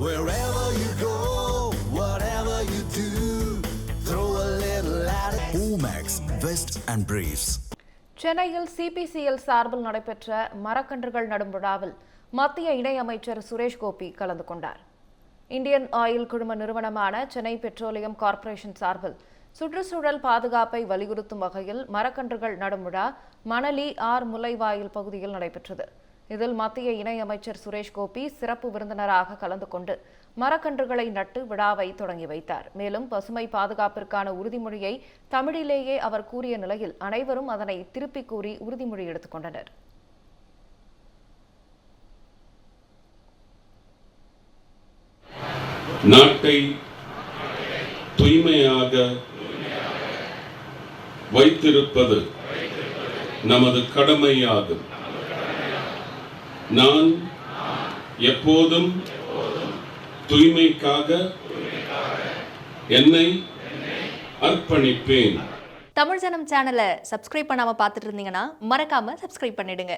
Wherever you go, whatever you do, throw a little at it. Omax, Vest and Briefs. சென்னையில் CPCL சார்பில் நடைபெற்ற மரக்கன்றுகள் நடும் விழாவில் மத்திய இணையமைச்சர் சுரேஷ் கோபி கலந்து கொண்டார். இந்தியன் ஆயில் குழும நிறுவனமான சென்னை பெட்ரோலியம் கார்ப்பரேஷன் சார்பில் சுற்றுச்சூழல் பாதுகாப்பை வலியுறுத்தும் வகையில் மரக்கன்றுகள் நடும் விழா மணலி ஆர் முல்லைவாயில் பகுதியில் நடைபெற்றது. இதில் மத்திய இணையமைச்சர் சுரேஷ் கோபி சிறப்பு விருந்தினராக கலந்து கொண்டு மரக்கன்றுகளை நட்டு விழாவை தொடங்கி வைத்தார். மேலும் பசுமை பாதுகாப்பிற்கான உறுதிமொழியை தமிழிலேயே அவர் கூறிய நிலையில் அனைவரும் அதனை திருப்பிக் கூறி உறுதிமொழி எடுத்துக் கொண்டனர். நாட்டை தூய்மையாக வைத்திருப்பது நமது கடமையாகும். நான் எப்போதும் தூய்மைக்காக என்னை அர்ப்பணிப்பேன். தமிழ் ஜனம் சேனலை சப்ஸ்கிரைப் பண்ணாம பார்த்துட்டு இருந்தீங்கன்னா மறக்காம சப்ஸ்கிரைப் பண்ணிடுங்க.